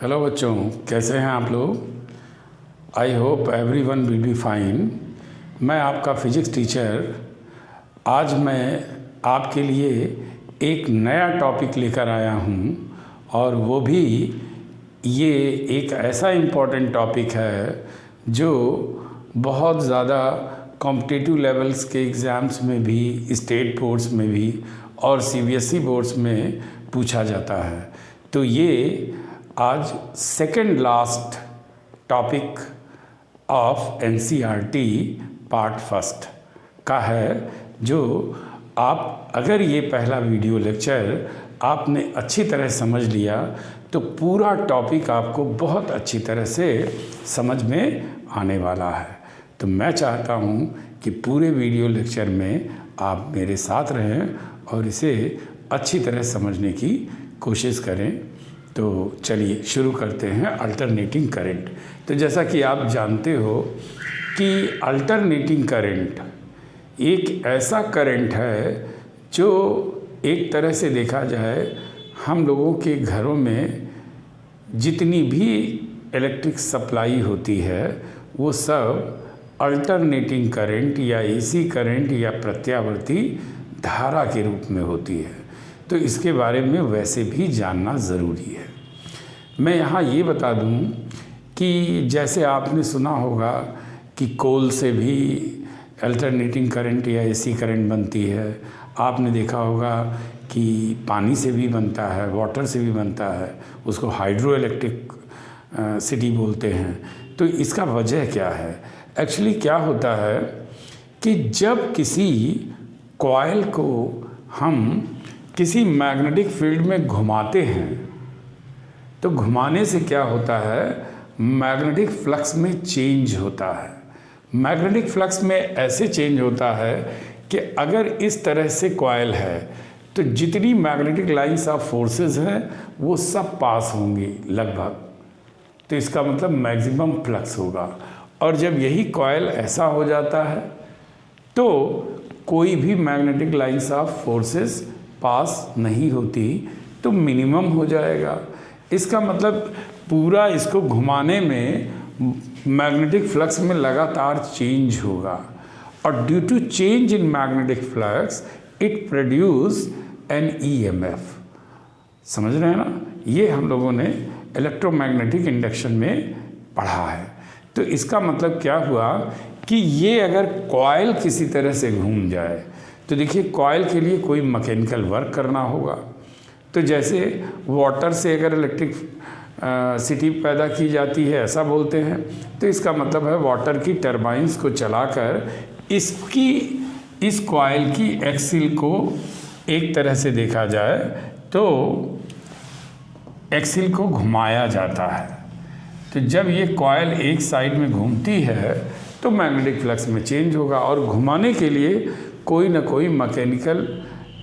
Hello बच्चों, कैसे हैं आप लोग। I hope everyone will be fine. मैं आपका फिजिक्स टीचर। आज मैं आपके लिए एक नया टॉपिक लेकर आया हूँ और वो भी ये एक ऐसा इम्पोर्टेंट टॉपिक है जो बहुत ज़्यादा कॉम्पिटिटिव लेवल्स के एग्ज़ाम्स में भी, स्टेट बोर्ड्स में भी और सीबीएसई बोर्ड्स में पूछा जाता है। तो ये आज second last topic of NCERT part first का है, जो आप अगर ये पहला वीडियो लेक्चर आपने अच्छी तरह समझ लिया तो पूरा टॉपिक आपको बहुत अच्छी तरह से समझ में आने वाला है। तो मैं चाहता हूँ कि पूरे वीडियो लेक्चर में आप मेरे साथ रहें और इसे अच्छी तरह समझने की कोशिश करें। तो चलिए शुरू करते हैं अल्टरनेटिंग करंट। तो जैसा कि आप जानते हो कि अल्टरनेटिंग करंट एक ऐसा करंट है जो एक तरह से देखा जाए हम लोगों के घरों में जितनी भी इलेक्ट्रिक सप्लाई होती है वो सब अल्टरनेटिंग करंट या एसी करंट या प्रत्यावर्ती धारा के रूप में होती है। तो इसके बारे में वैसे भी जानना ज़रूरी है। मैं यहाँ ये बता दूँ कि जैसे आपने सुना होगा कि कोल से भी अल्टरनेटिंग करंट या एसी करंट बनती है। आपने देखा होगा कि पानी से भी बनता है, वाटर से भी बनता है, उसको हाइड्रो इलेक्ट्रिक सिटी बोलते हैं। तो इसका वजह क्या है? एक्चुअली क्या होता है कि जब किसी कॉइल को हम किसी मैग्नेटिक फील्ड में घुमाते हैं तो घुमाने से क्या होता है, मैग्नेटिक फ्लक्स में चेंज होता है। मैग्नेटिक फ्लक्स में ऐसे चेंज होता है कि अगर इस तरह से कॉइल है तो जितनी मैग्नेटिक लाइंस ऑफ फोर्सेस हैं वो सब पास होंगी लगभग। तो इसका मतलब मैक्सिमम फ्लक्स होगा। और जब यही कॉइल ऐसा हो जाता है तो कोई भी मैग्नेटिक लाइंस ऑफ फोर्सेस पास नहीं होती, तो मिनिमम हो जाएगा। इसका मतलब पूरा इसको घुमाने में मैग्नेटिक फ्लक्स में लगातार चेंज होगा और due to change in magnetic flux it produce an EMF. समझ रहे हैं ना? ये हम लोगों ने इलेक्ट्रोमैग्नेटिक इंडक्शन में पढ़ा है। तो इसका मतलब क्या हुआ कि ये अगर कॉइल किसी तरह से घूम जाए तो देखिए कॉइल के लिए कोई मैकेनिकल वर्क करना होगा। तो जैसे वाटर से अगर इलेक्ट्रिक सिटी पैदा की जाती है ऐसा बोलते हैं, तो इसका मतलब है वाटर की टरबाइंस को चलाकर इस कॉइल की एक्सिल को एक तरह से देखा जाए तो एक्सिल को घुमाया जाता है। तो जब ये कॉइल एक साइड में घूमती है तो मैग्नेटिक फ्लक्स में चेंज होगा और घुमाने के लिए कोई ना कोई मैकेनिकल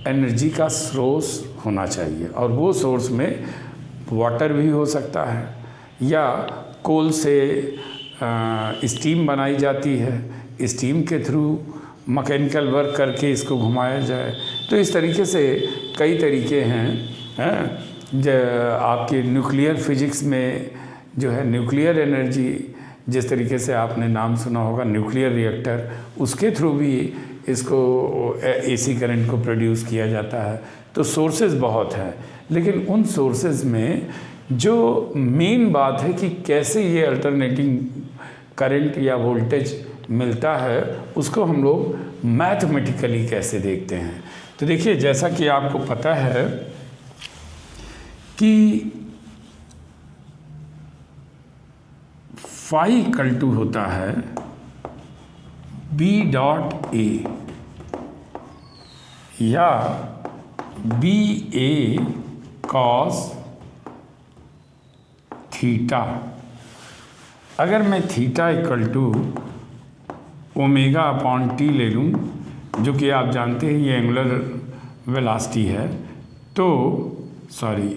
एनर्जी का सोर्स होना चाहिए। और वो सोर्स में वाटर भी हो सकता है या कोल से स्टीम बनाई जाती है, स्टीम के थ्रू मैकेनिकल वर्क करके इसको घुमाया जाए। तो इस तरीके से कई तरीके हैं। आपके न्यूक्लियर फिजिक्स में जो है न्यूक्लियर एनर्जी, जिस तरीके से आपने नाम सुना होगा न्यूक्लियर रिएक्टर, उसके थ्रू भी इसको एसी करंट को प्रोड्यूस किया जाता है। तो सोर्सेज बहुत हैं, लेकिन उन सोर्सेज में जो मेन बात है कि कैसे ये अल्टरनेटिंग करंट या वोल्टेज मिलता है उसको हम लोग मैथमेटिकली कैसे देखते हैं। तो देखिए जैसा कि आपको पता है कि फाई इक्वल टू होता है बी डॉट ए या बी ए कॉस थीटा। अगर मैं theta equal to omega upon T ले लूँ, जो कि आप जानते हैं ये एंगुलर वेलोसिटी है, तो सॉरी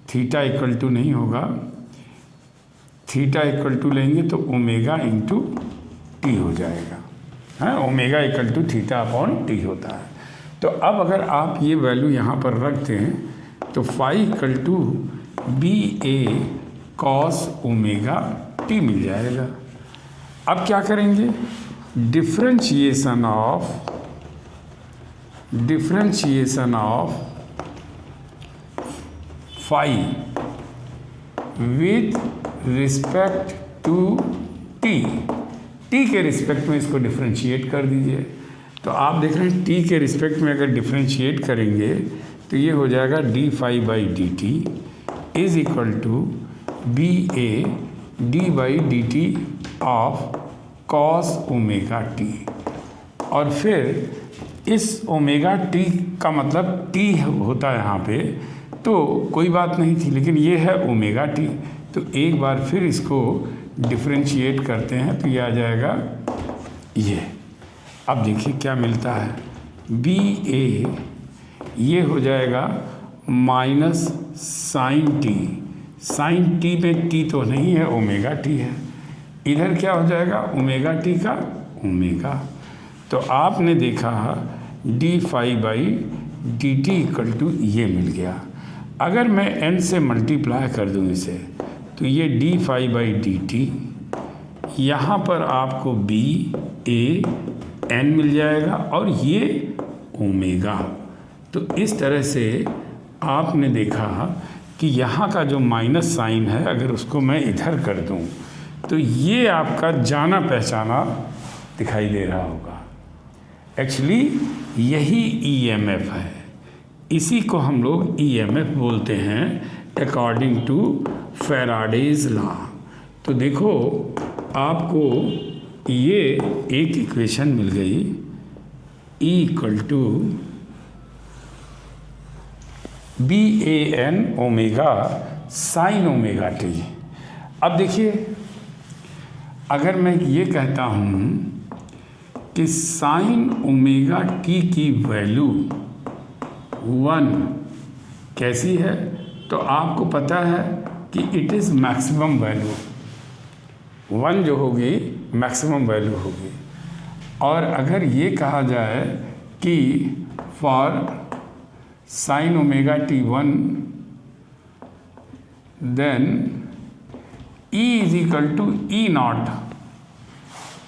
थीटा इक्वल टू नहीं होगा, थीटा इक्वल टू लेंगे तो ओमेगा इंटू टी हो जाएगा। हाँ, omega equal to theta upon T होता है। तो अब अगर आप ये वैल्यू यहाँ पर रखते हैं तो phi equal to B A cos omega T मिल जाएगा। अब क्या करेंगे, differentiation of phi with respect to T, T के रिस्पेक्ट में इसको डिफरेंशिएट कर दीजिए। तो आप देख रहे हैं टी के रिस्पेक्ट में अगर डिफरेंशिएट करेंगे तो ये हो जाएगा d phi by d t is equal to B A d by d t of cos omega t. और फिर इस ओमेगा टी का मतलब टी होता है यहाँ पे, तो कोई बात नहीं थी, लेकिन ये है ओमेगा टी। तो एक बार फिर इसको डिफरेंशिएट करते हैं तो ये आ जाएगा ये। अब देखिए क्या मिलता है, बी ए ये हो जाएगा minus sine t, sine t में टी तो नहीं है, ओमेगा टी है। इधर क्या हो जाएगा, ओमेगा टी का ओमेगा। तो आपने देखा d phi by d t equal to ये मिल गया। अगर मैं n से मल्टीप्लाई कर दूँ इसे तो ये d phi by d t, यहाँ पर आपको बी ए एन मिल जाएगा और ये ओमेगा। तो इस तरह से आपने देखा कि यहाँ का जो माइनस साइन है अगर उसको मैं इधर कर दूँ तो ये आपका जाना पहचाना दिखाई दे रहा होगा। एक्चुअली यही ईएमएफ है, इसी को हम लोग ईएमएफ बोलते हैं अकॉर्डिंग टू फैराडेज लॉ। तो देखो आपको ये एक इक्वेशन मिल गई, E equal to B A N omega sine omega t. अब देखिए अगर मैं ये कहता हूँ कि साइन ओमेगा टी की वैल्यू 1 कैसी है, तो आपको पता है कि इट इज़ मैक्सिमम वैल्यू, 1 जो होगी मैक्सिमम वैल्यू होगी। और अगर ये कहा जाए कि for sine omega t 1 then E is equal to E naught,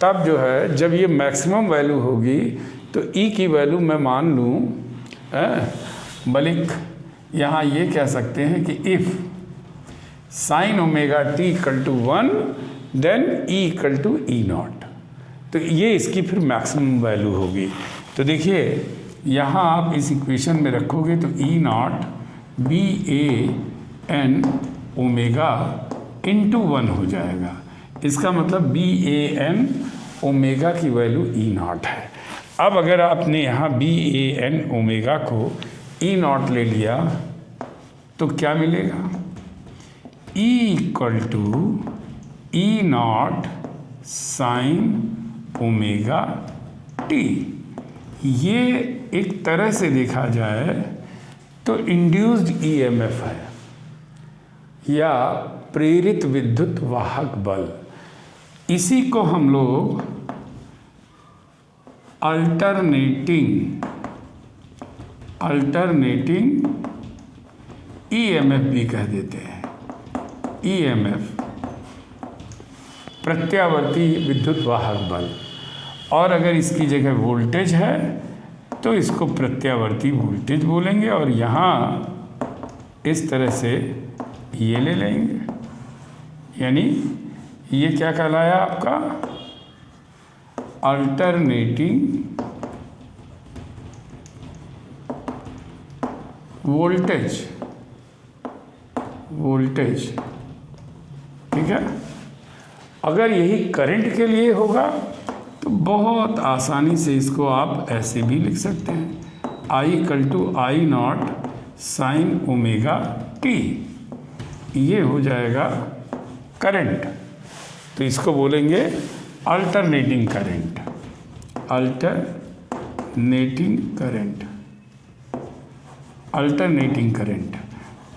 तब जो है जब ये मैक्सिमम वैल्यू होगी तो E की वैल्यू मैं मान लूँ, बल्कि यहाँ ये कह सकते हैं कि if sine omega t equal to 1 then E equal to E naught, तो ये इसकी फिर मैक्सिमम वैल्यू होगी। तो देखिए यहाँ आप इस इक्वेशन में रखोगे तो E naught B A N omega into 1 हो जाएगा। इसका मतलब बी ए एन ओमेगा की वैल्यू ई नॉट है। अब अगर आपने यहाँ बी ए एन ओमेगा को ई नॉट ले लिया तो क्या मिलेगा, E equal to E naught sine omega T. ये एक तरह से देखा जाए तो इंड्यूस्ड ईएमएफ है या प्रेरित विद्युत वाहक बल। इसी को हम लोग अल्टरनेटिंग ईएमएफ भी कह देते हैं। ईएमएफ प्रत्यावर्ती विद्युत वाहक बल, और अगर इसकी जगह वोल्टेज है तो इसको प्रत्यावर्ती वोल्टेज बोलेंगे। और यहाँ इस तरह से ये ले लेंगे, यानी ये क्या कहलाया आपका अल्टरनेटिंग वोल्टेज, ठीक है। अगर यही करंट के लिए होगा तो बहुत आसानी से इसको आप ऐसे भी लिख सकते हैं, I equal to I naught sine omega T, ये हो जाएगा करंट। तो इसको बोलेंगे अल्टरनेटिंग करंट।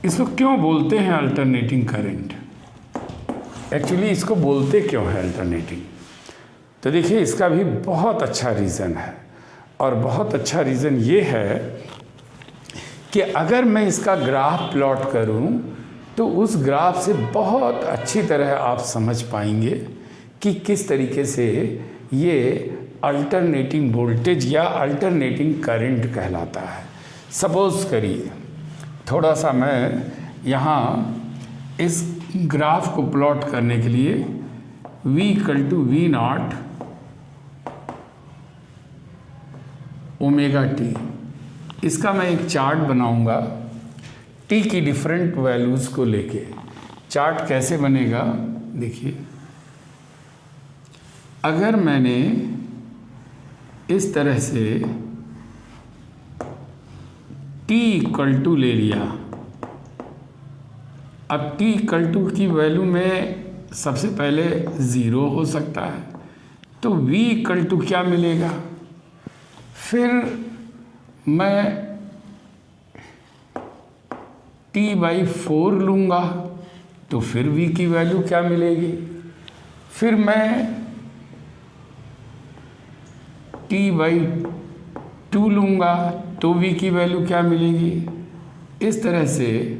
इसको क्यों बोलते हैं अल्टरनेटिंग करंट? एक्चुअली इसको बोलते क्यों है अल्टरनेटिंग? तो देखिए इसका भी बहुत अच्छा रीज़न है, और बहुत अच्छा रीज़न ये है कि अगर मैं इसका ग्राफ प्लॉट करूं तो उस ग्राफ से बहुत अच्छी तरह आप समझ पाएंगे कि किस तरीके से ये अल्टरनेटिंग वोल्टेज या अल्टरनेटिंग करंट कहलाता है। सपोज़ करिए थोड़ा सा मैं यहाँ इस ग्राफ को प्लॉट करने के लिए V=V0 ओमेगा टी, इसका मैं एक चार्ट बनाऊंगा टी की डिफरेंट वैल्यूज़ को लेके। चार्ट कैसे बनेगा देखिए, अगर मैंने इस तरह से t ले लिया, अब t की वैल्यू में सबसे पहले 0 हो सकता है, तो v क्या मिलेगा। फिर मैं t/4 लूँगा तो फिर v की वैल्यू क्या मिलेगी। फिर मैं t/2 लूँगा तो v की वैल्यू क्या मिलेगी। इस तरह से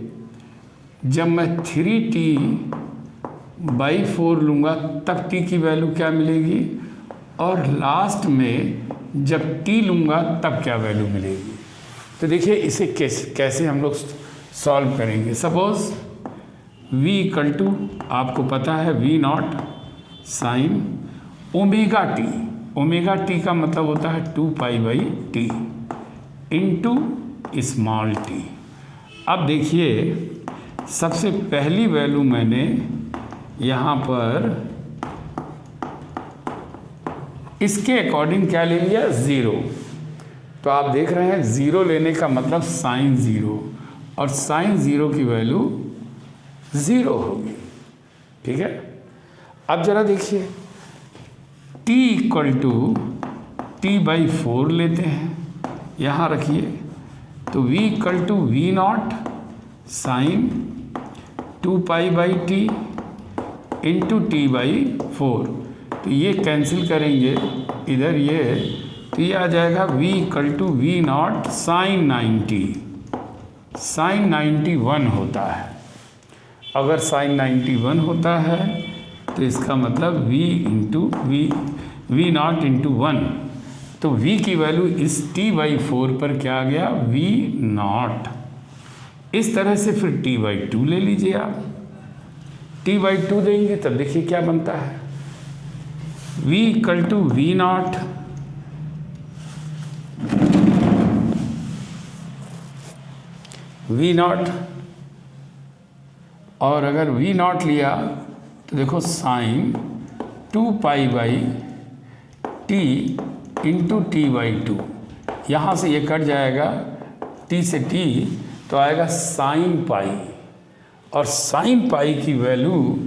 जब मैं 3t/4 लूँगा तब t की वैल्यू क्या मिलेगी, और लास्ट में जब t लूँगा तब क्या वैल्यू मिलेगी। तो देखिए इसे कैसे हम लोग सॉल्व करेंगे। सपोज़ v आपको पता है V0 sign omega T. Omega T का मतलब होता है 2π/t इंटू स्मॉल टी। अब देखिए सबसे पहली वैल्यू मैंने यहाँ पर इसके अकॉर्डिंग क्या ले लिया, 0। तो आप देख रहे हैं 0 लेने का मतलब साइन 0, और साइन 0 की वैल्यू 0 होगी। ठीक है, अब ज़रा देखिए t/4 लेते हैं, यहाँ रखिए, तो v=V0 sign 2π/t into t/4। तो ये कैंसिल करेंगे इधर ये, तो ये आ जाएगा v=V0 साइन 90। साइन 91 होता है। अगर साइन 91 होता है तो इसका मतलब V0 इंटू 1, तो v की वैल्यू इस t/4 पर क्या आ गया, V0। इस तरह से फिर t/2 ले लीजिए आप, t/2 देंगे तब देखिए क्या बनता है, v=V0 और अगर V0 लिया तो देखो साइन 2π/t इंटू t/2, यहाँ से ये कट जाएगा t से t, तो आएगा साइन पाई, और साइन पाई की वैल्यू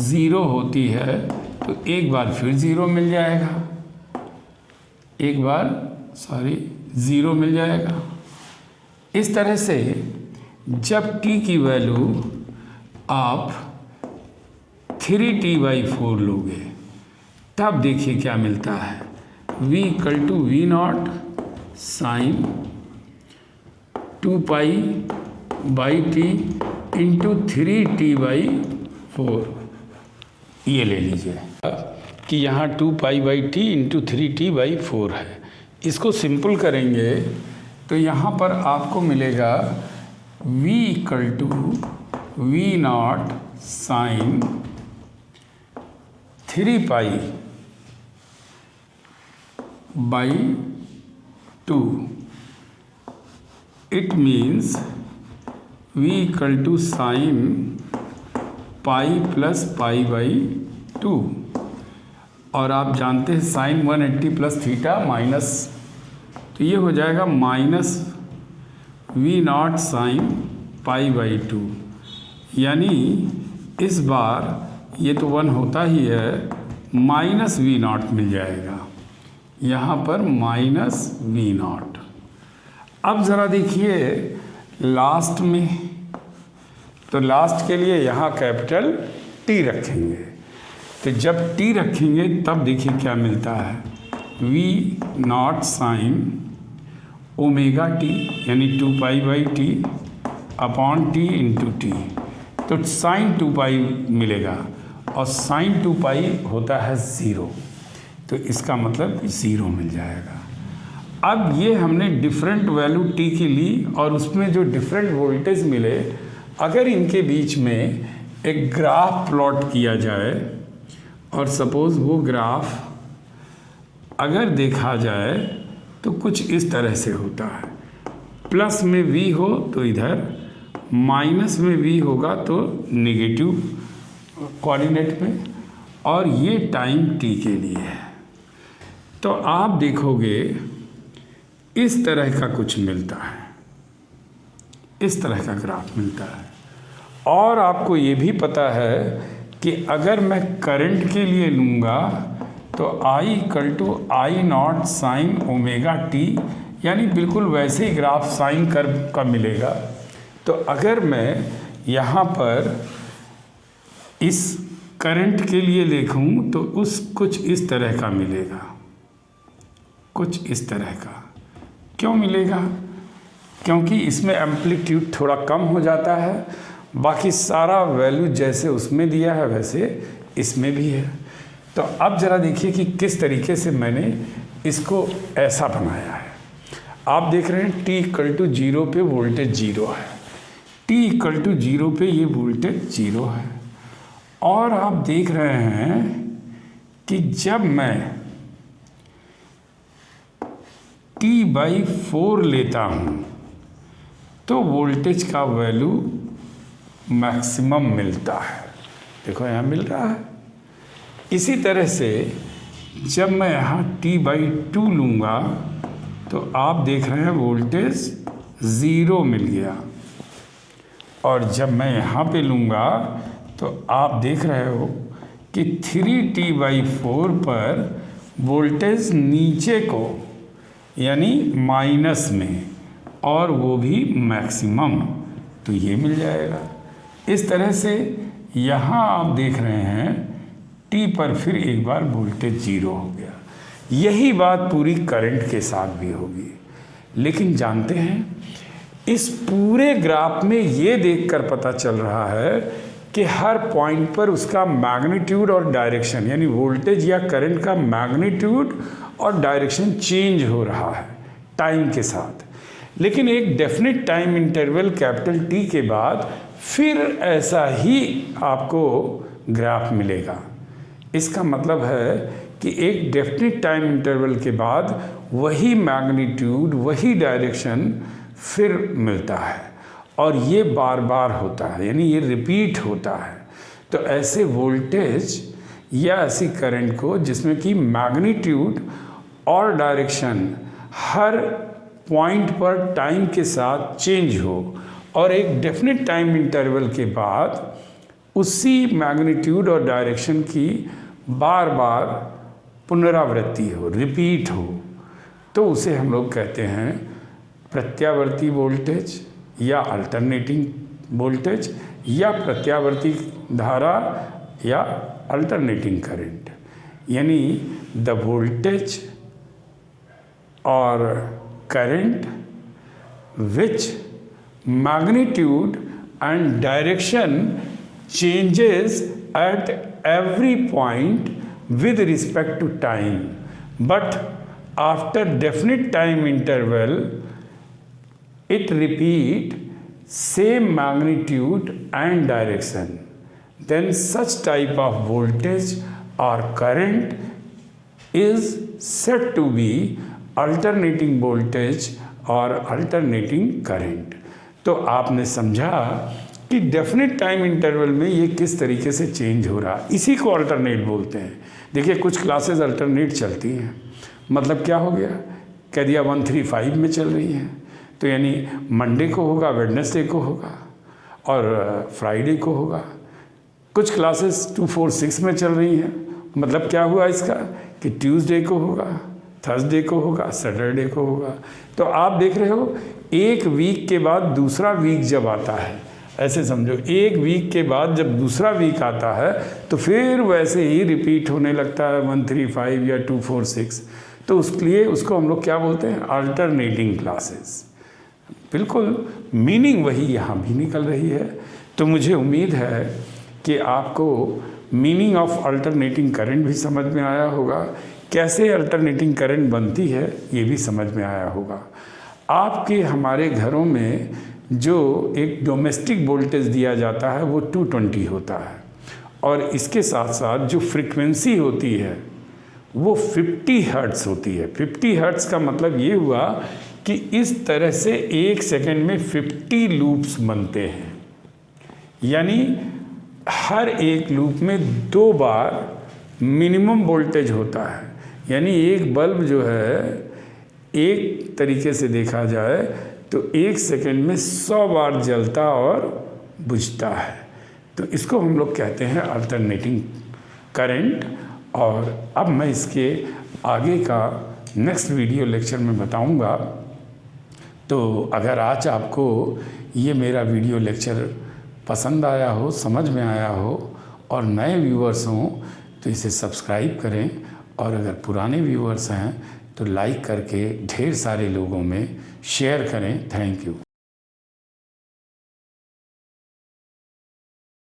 0 होती है, तो एक बार फिर 0 मिल जाएगा, 0 मिल जाएगा। इस तरह से जब t की वैल्यू आप 3t/4 लोगे तब देखिए क्या मिलता है, v=V0 sign 2π/t into 3t/4। ये ले लीजिए कि यहाँ 2π/t इंटू 3t/4 है। इसको सिंपल करेंगे तो यहाँ पर आपको मिलेगा v=V0 साइन 3π/2। इट मीन्स v=साइन पाई प्लस π/2, और आप जानते हैं साइन 180 प्लस थीटा माइनस, तो ये हो जाएगा माइनस V0 साइन π/2। यानी इस बार ये तो 1 होता ही है, माइनस V0 मिल जाएगा, यहाँ पर माइनस V0। अब ज़रा देखिए लास्ट में, तो लास्ट के लिए यहाँ कैपिटल T रखेंगे, तो जब T रखेंगे तब देखिए क्या मिलता है, V0 साइन ओमेगा t यानी 2π/t upon t into T. तो साइन 2 पाई मिलेगा, और साइन 2 पाई होता है 0, तो इसका मतलब 0 मिल जाएगा। अब ये हमने डिफरेंट वैल्यू t की ली, और उसमें जो डिफरेंट वोल्टेज मिले, अगर इनके बीच में एक ग्राफ प्लॉट किया जाए, और सपोज़ वो ग्राफ अगर देखा जाए तो कुछ इस तरह से होता है, प्लस में v हो तो इधर, माइनस में v होगा तो नेगेटिव कोऑर्डिनेट में, और ये टाइम t के लिए है। तो आप देखोगे इस तरह का कुछ मिलता है, इस तरह का ग्राफ मिलता है। और आपको ये भी पता है कि अगर मैं करंट के लिए लूँगा तो I = I0 sine omega t, यानी बिल्कुल वैसे ही ग्राफ साइन कर्व का मिलेगा। तो अगर मैं यहाँ पर इस करंट के लिए लिखूँ तो उस कुछ इस तरह का मिलेगा, कुछ इस तरह का। क्यों मिलेगा? क्योंकि इसमें एम्पलीट्यूड थोड़ा कम हो जाता है, बाकी सारा वैल्यू जैसे उसमें दिया है वैसे इसमें भी है। तो अब ज़रा देखिए कि किस तरीके से मैंने इसको ऐसा बनाया है। आप देख रहे हैं t = 0 पे वोल्टेज 0 है, t = 0 पे ये वोल्टेज 0 है। और आप देख रहे हैं कि जब मैं t/4 लेता हूँ तो वोल्टेज का वैल्यू मैक्सिमम मिलता है। देखो यहाँ मिल रहा है। इसी तरह से जब मैं यहाँ t/2 लूँगा तो आप देख रहे हैं वोल्टेज 0 मिल गया, और जब मैं यहाँ पे लूँगा तो आप देख रहे हो कि 3t/4 पर वोल्टेज नीचे को, यानी माइनस में, और वो भी मैक्सिमम, तो ये मिल जाएगा। इस तरह से यहाँ आप देख रहे हैं t पर फिर एक बार वोल्टेज 0 हो गया। यही बात पूरी करंट के साथ भी होगी। लेकिन जानते हैं, इस पूरे ग्राफ में ये देखकर पता चल रहा है कि हर पॉइंट पर उसका मैग्नीट्यूड और डायरेक्शन, यानी वोल्टेज या करंट का मैग्नीट्यूड और डायरेक्शन चेंज हो रहा है टाइम के साथ। लेकिन एक definite time interval capital T के बाद फिर ऐसा ही आपको ग्राफ मिलेगा। इसका मतलब है कि एक डेफिनेट टाइम इंटरवल के बाद वही मैग्नीट्यूड, वही डायरेक्शन फिर मिलता है, और ये बार बार होता है, यानी ये रिपीट होता है। तो ऐसे वोल्टेज या ऐसी करंट को जिसमें कि मैग्नीट्यूड और डायरेक्शन हर पॉइंट पर टाइम के साथ चेंज हो, और एक डेफिनेट टाइम इंटरवल के बाद उसी मैग्नीट्यूड और डायरेक्शन की बार बार पुनरावृत्ति हो, रिपीट हो, तो उसे हम लोग कहते हैं प्रत्यावर्ती वोल्टेज या अल्टरनेटिंग वोल्टेज, या प्रत्यावर्ती धारा या अल्टरनेटिंग करंट। यानी द वोल्टेज और current which magnitude and direction changes at every point with respect to time, but after definite time interval it repeat same magnitude and direction, then such type of voltage or current is said to be alternating voltage और alternating current. तो आपने समझा कि definite time interval में ये किस तरीके से चेंज हो रहा है, इसी को अल्टरनेट बोलते हैं। देखिए कुछ क्लासेस अल्टरनेट चलती हैं, मतलब क्या हो गया, कह दिया 135 में चल रही हैं, तो यानी मंडे को होगा, वेडनेसडे को होगा और फ्राइडे को होगा। कुछ क्लासेस 246 में चल रही हैं, मतलब क्या हुआ इसका कि ट्यूसडे को होगा, थर्सडे को होगा, सैटरडे को होगा। तो आप देख रहे हो एक वीक के बाद दूसरा वीक जब आता है, ऐसे समझो एक वीक के बाद जब दूसरा वीक आता है तो फिर वैसे ही रिपीट होने लगता है 135 या 246। तो उसके लिए उसको हम लोग क्या बोलते हैं, अल्टरनेटिंग क्लासेस। बिल्कुल मीनिंग वही यहाँ भी निकल रही है। तो मुझे उम्मीद है कि आपको मीनिंग ऑफ अल्टरनेटिंग करंट भी समझ में आया होगा, कैसे अल्टरनेटिंग करंट बनती है ये भी समझ में आया होगा। आपके हमारे घरों में जो एक डोमेस्टिक वोल्टेज दिया जाता है वो 220 होता है, और इसके साथ साथ जो फ्रीक्वेंसी होती है वो 50 हर्ट्ज़ होती है। 50 हर्ट्ज़ का मतलब ये हुआ कि इस तरह से 1 सेकंड में 50 लूप्स बनते हैं, यानी हर एक लूप में 2 बार मिनिमम वोल्टेज होता है। यानी एक बल्ब जो है, एक तरीके से देखा जाए तो 1 सेकंड में 100 बार जलता और बुझता है। तो इसको हम लोग कहते हैं अल्टरनेटिंग करंट। और अब मैं इसके आगे का नेक्स्ट वीडियो लेक्चर में बताऊंगा। तो अगर आज आपको ये मेरा वीडियो लेक्चर पसंद आया हो, समझ में आया हो और नए व्यूअर्स हों तो इसे सब्सक्राइब करें, और अगर पुराने व्यूअर्स हैं तो लाइक करके ढेर सारे लोगों में शेयर करें। Thank you.